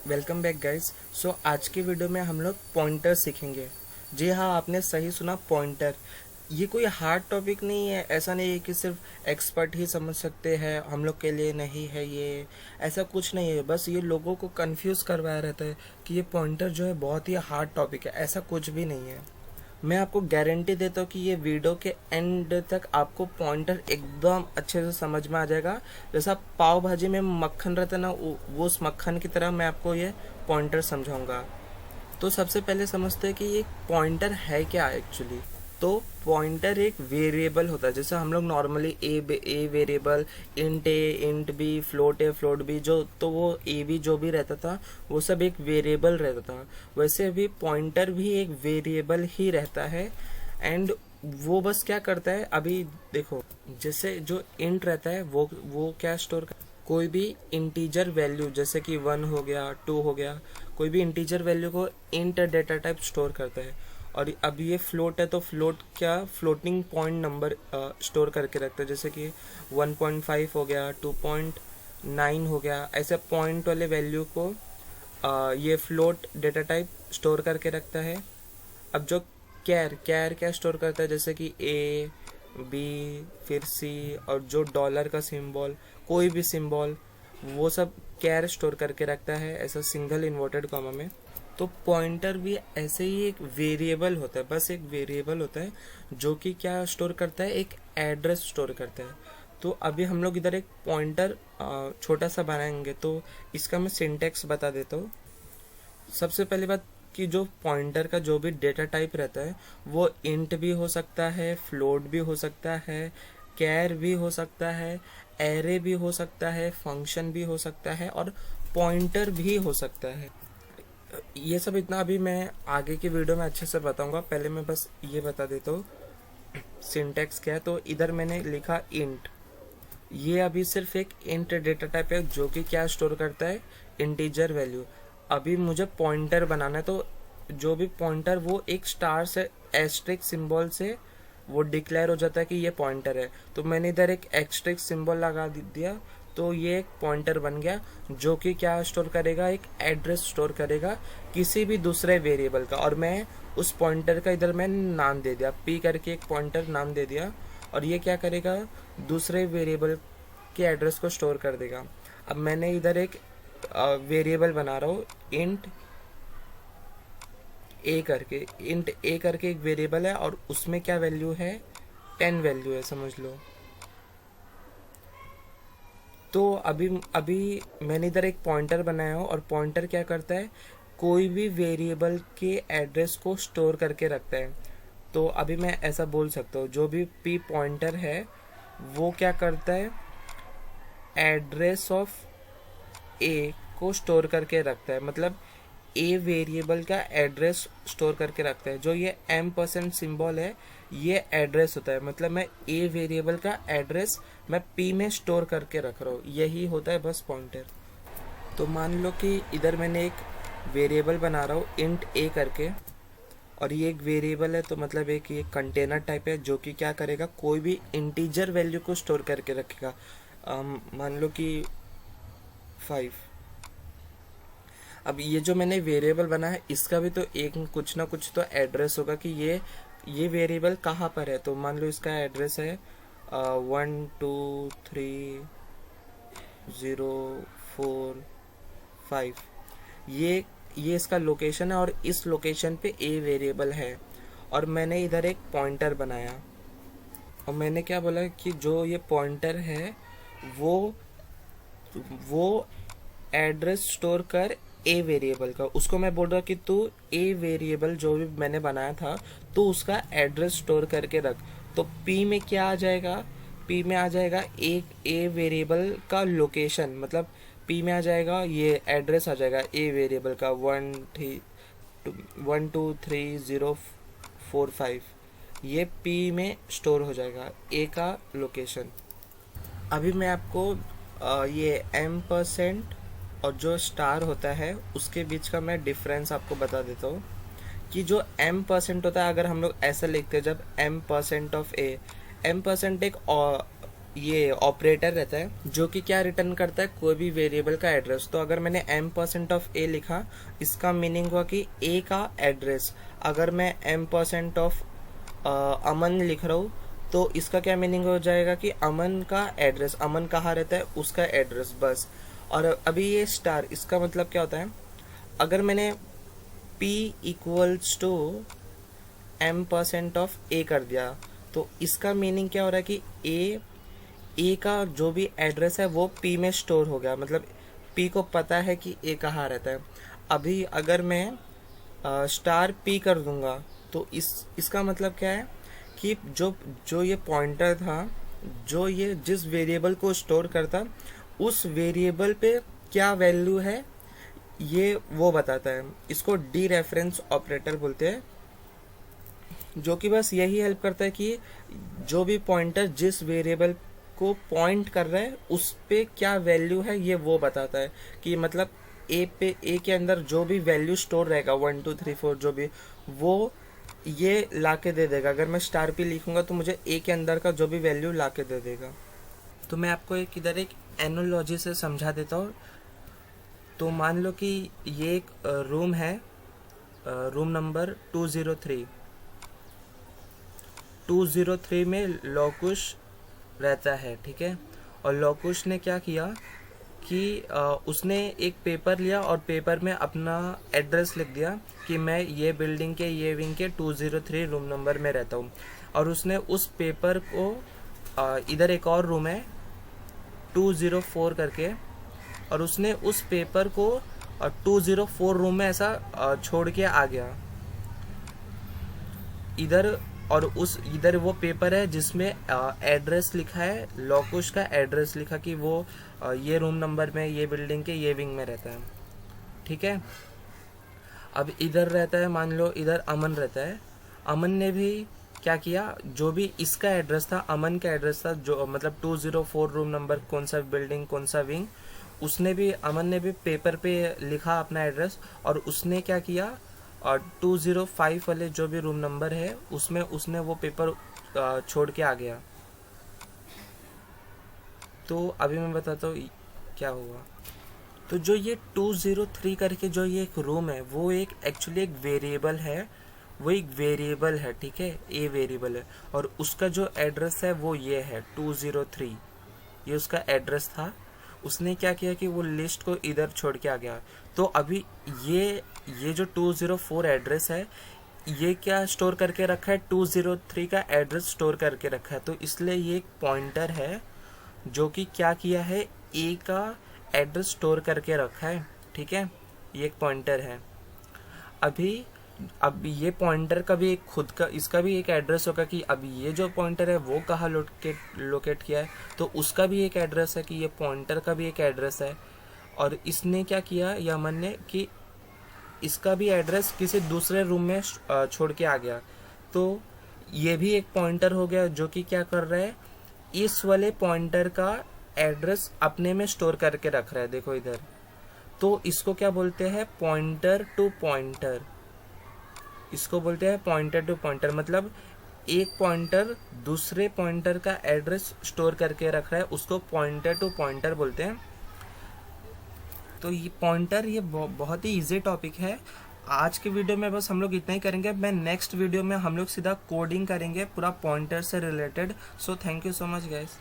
Welcome back guys. आज की video में हम लोग पॉइंटर सीखेंगे। जी हाँ, आपने सही सुना, पॉइंटर। ये कोई हार्ड टॉपिक नहीं है। ऐसा नहीं है कि सिर्फ एक्सपर्ट ही समझ सकते हैं, हम लोग के लिए नहीं है ये। ऐसा कुछ नहीं है, बस ये लोगों को कंफ्यूज करवाया रहता है कि ये पॉइंटर जो है बहुत ही हार्ड टॉपिक है। ऐसा कुछ भी नहीं है। मैं आपको गारंटी देता हूँ कि ये वीडियो के एंड तक आपको पॉइंटर एकदम अच्छे से समझ में आ जाएगा। जैसा पाव भाजी में मक्खन रहता है ना, वो उस मक्खन की तरह मैं आपको ये पॉइंटर समझाऊंगा। तो सबसे पहले समझते हैं कि ये पॉइंटर है क्या एक्चुअली। तो पॉइंटर एक वेरिएबल होता है। जैसे हम लोग normally a variable, int A, int B, float A, float B, जो तो वो ए बी जो भी रहता था वो सब एक वेरिएबल रहता था। वैसे भी पॉइंटर भी एक वेरिएबल ही रहता है। एंड वो बस क्या करता है, अभी देखो, जैसे जो इंट रहता है वो क्या स्टोर कर, कोई भी इंटीजर वैल्यू जैसे कि 1 हो गया, 2 हो गया, कोई भी इंटीजर वैल्यू को इंट डेटा टाइप स्टोर करता है। और अब ये फ्लोट है तो फ्लोट क्या, फ्लोटिंग पॉइंट नंबर स्टोर करके रखता है। जैसे कि 1.5 हो गया, 2.9 हो गया, ऐसे पॉइंट वाले वैल्यू को ये फ्लोट डेटा टाइप स्टोर करके रखता है। अब जो कैर कैर क्या स्टोर करता है, जैसे कि ए, बी, फिर सी, और जो डॉलर का सिंबल, कोई भी सिंबल, वो सब कैर स्टोर करके रखता है, ऐसा सिंगल इन्वर्टेड कॉमा में। तो पॉइंटर भी ऐसे ही एक वेरिएबल होता है, बस एक वेरिएबल होता है जो कि क्या स्टोर करता है, एक एड्रेस स्टोर करता है। तो अभी हम लोग इधर एक पॉइंटर छोटा सा बनाएंगे, तो इसका मैं सिंटेक्स बता देता हूँ। सबसे पहली बात कि जो पॉइंटर का जो भी डेटा टाइप रहता है वो इंट भी हो सकता है, फ्लोट भी हो सकता है, कैर भी हो सकता है, एरे भी हो सकता है, फंक्शन भी हो सकता है, और पॉइंटर भी हो सकता है। ये सब इतना अभी मैं आगे की वीडियो में अच्छे से बताऊंगा। पहले मैं बस ये बता देता हूँ सिंटेक्स क्या है। तो इधर मैंने लिखा इंट। ये अभी सिर्फ एक इंट डेटा टाइप है जो कि क्या स्टोर करता है, इंटीजर वैल्यू। अभी मुझे पॉइंटर बनाना है, तो जो भी पॉइंटर वो एक स्टार से, एस्ट्रिक सिंबल से वो डिक्लेयर हो जाता है कि ये पॉइंटर है। तो मैंने इधर एक एस्ट्रिक सिंबल लगा दिया, तो ये एक पॉइंटर बन गया जो कि क्या स्टोर करेगा, एक एड्रेस स्टोर करेगा किसी भी दूसरे वेरिएबल का। और मैं उस पॉइंटर का इधर मैं नाम दे दिया, पी करके एक पॉइंटर नाम दे दिया, और ये क्या करेगा, दूसरे वेरिएबल के एड्रेस को स्टोर कर देगा। अब मैंने इधर एक वेरिएबल बना रहा हूँ, इंट ए करके एक वेरिएबल है, और उसमें क्या वैल्यू है, 10 वैल्यू है, समझ लो। तो अभी अभी मैंने इधर एक पॉइंटर बनाया हो, और पॉइंटर क्या करता है, कोई भी वेरिएबल के एड्रेस को स्टोर करके रखता है। तो अभी मैं ऐसा बोल सकता हूँ, जो भी पी पॉइंटर है वो क्या करता है, एड्रेस ऑफ ए को स्टोर करके रखता है। मतलब ए वेरिएबल का एड्रेस स्टोर करके रखता है। जो ये M% सिंबल है ये एड्रेस होता है। मतलब मैं ए वेरिएबल का एड्रेस मैं पी में स्टोर करके रख रहा हूँ, यही होता है बस पॉइंटर। तो मान लो कि इधर मैंने एक वेरिएबल बना रहा हूँ इंट ए करके, और ये एक वेरिएबल है, तो मतलब एक ये कंटेनर टाइप है जो कि क्या करेगा, कोई भी इंटीजर वैल्यू को स्टोर करके रखेगा। मान लो कि 5। अब ये जो मैंने वेरिएबल बना है इसका भी तो एक कुछ ना कुछ तो एड्रेस होगा कि ये वेरिएबल कहाँ पर है। तो मान लो इसका एड्रेस है 12304 5। ये इसका लोकेशन है, और इस लोकेशन पे ए वेरिएबल है। और मैंने इधर एक पॉइंटर बनाया, और मैंने क्या बोला कि जो ये पॉइंटर है वो एड्रेस स्टोर कर ए वेरिएबल का। उसको मैं बोल रहा कि तू ए वेरिएबल जो भी मैंने बनाया था तो उसका एड्रेस स्टोर करके रख। तो पी में क्या आ जाएगा, पी में आ जाएगा एक ए वेरिएबल का लोकेशन। मतलब पी में आ जाएगा, ये एड्रेस आ जाएगा ए वेरिएबल का 12304 5। ये पी में स्टोर हो जाएगा ए का लोकेशन। अभी मैं आपको ये M% और जो स्टार होता है उसके बीच का मैं डिफरेंस आपको बता देता हूँ। कि जो M% होता है, अगर हम लोग ऐसा लिखते हैं, जब M% ऑफ ए, M% एक ये ऑपरेटर रहता है जो कि क्या रिटर्न करता है, कोई भी वेरिएबल का एड्रेस। तो अगर मैंने m% ऑफ a लिखा, इसका मीनिंग हुआ कि a का एड्रेस। अगर मैं m% ऑफ अमन लिख रहा हूँ, तो इसका क्या मीनिंग हो जाएगा कि अमन का एड्रेस, अमन कहाँ रहता है उसका एड्रेस, बस। और अभी ये स्टार, इसका मतलब क्या होता है, अगर मैंने p equals to m% of a कर दिया, तो इसका मीनिंग क्या हो रहा है कि ए का जो भी एड्रेस है वो पी में स्टोर हो गया, मतलब पी को पता है कि ए कहाँ रहता है। अभी अगर मैं स्टार पी कर दूंगा, तो इसका मतलब क्या है कि जो जो ये पॉइंटर था, जो ये जिस वेरिएबल को स्टोर करता, उस वेरिएबल पे क्या वैल्यू है ये वो बताता है। इसको डी रेफरेंस ऑपरेटर बोलते हैं, जो कि बस यही हेल्प करता है कि जो भी पॉइंटर जिस वेरिएबल को पॉइंट कर रहा है उस पे क्या वैल्यू है ये वो बताता है। कि मतलब ए के अंदर जो भी वैल्यू स्टोर रहेगा 1 2 3 4 जो भी, वो ये ला के दे देगा। अगर मैं स्टार पी लिखूंगा तो मुझे ए के अंदर का जो भी वैल्यू ला के दे देगा। तो मैं आपको इधर एक एनोलॉजी से समझा देता हूँ। तो मान लो कि ये एक रूम है, रूम नंबर 203। 203 में लौकुश रहता है, ठीक है। और लौकुश ने क्या किया कि उसने एक पेपर लिया और पेपर में अपना एड्रेस लिख दिया कि मैं ये बिल्डिंग के ये विंग के 203 रूम नंबर में रहता हूँ। और उसने उस पेपर को इधर एक और रूम है 204 करके, और उसने उस पेपर को 204 रूम में ऐसा छोड़ के आ गया इधर। और उस इधर वो पेपर है जिसमें एड्रेस लिखा है, लौकुश का एड्रेस लिखा कि वो ये रूम नंबर में ये बिल्डिंग के ये विंग में रहता है, ठीक है। अब इधर रहता है, मान लो इधर अमन रहता है। अमन ने भी क्या किया, जो भी इसका एड्रेस था, अमन का एड्रेस था, जो मतलब 204 रूम नंबर, कौन सा बिल्डिंग कौन सा विंग, उसने भी, अमन ने भी पेपर पे लिखा अपना एड्रेस। और उसने क्या किया, और 205 वाले जो भी रूम नंबर है उसमें उसने वो पेपर छोड़ के आ गया। तो अभी मैं बताता हूँ क्या हुआ। तो जो ये 203 करके जो ये एक रूम है, वो एक एक्चुअली एक वेरिएबल है, वो एक वेरिएबल है, ठीक है, ए वेरिएबल है। और उसका जो एड्रेस है वो ये है 203, ये उसका एड्रेस था। उसने क्या किया कि वो लिस्ट को इधर छोड़ के आ गया। तो अभी ये जो 204 एड्रेस है, ये क्या स्टोर करके रखा है, 203 का एड्रेस स्टोर करके रखा है। तो इसलिए ये एक पॉइंटर है जो कि क्या किया है, ए का एड्रेस स्टोर करके रखा है, ठीक है। ये एक पॉइंटर है। अभी अब ये पॉइंटर का भी एक खुद का, इसका भी एक एड्रेस होगा कि अब ये जो पॉइंटर है वो कहाँ लोकेट किया है, तो उसका भी एक एड्रेस है कि ये पॉइंटर का भी एक एड्रेस है। और इसने क्या किया यमन ने कि इसका भी एड्रेस किसी दूसरे रूम में छोड़ के आ गया। तो ये भी एक पॉइंटर हो गया जो कि क्या कर रहा है, इस वाले पॉइंटर का एड्रेस अपने में स्टोर करके रख रहा है, देखो इधर। तो इसको क्या बोलते हैं, पॉइंटर टू पॉइंटर। इसको बोलते हैं पॉइंटर टू पॉइंटर, मतलब एक पॉइंटर दूसरे पॉइंटर का एड्रेस स्टोर करके रख रहा है, उसको पॉइंटर टू पॉइंटर बोलते हैं। तो ये पॉइंटर, ये बहुत ही इजी टॉपिक है। आज के वीडियो में बस हम लोग इतना ही करेंगे। मैं नेक्स्ट वीडियो में हम लोग सीधा कोडिंग करेंगे पूरा पॉइंटर से related. So thank you so much guys.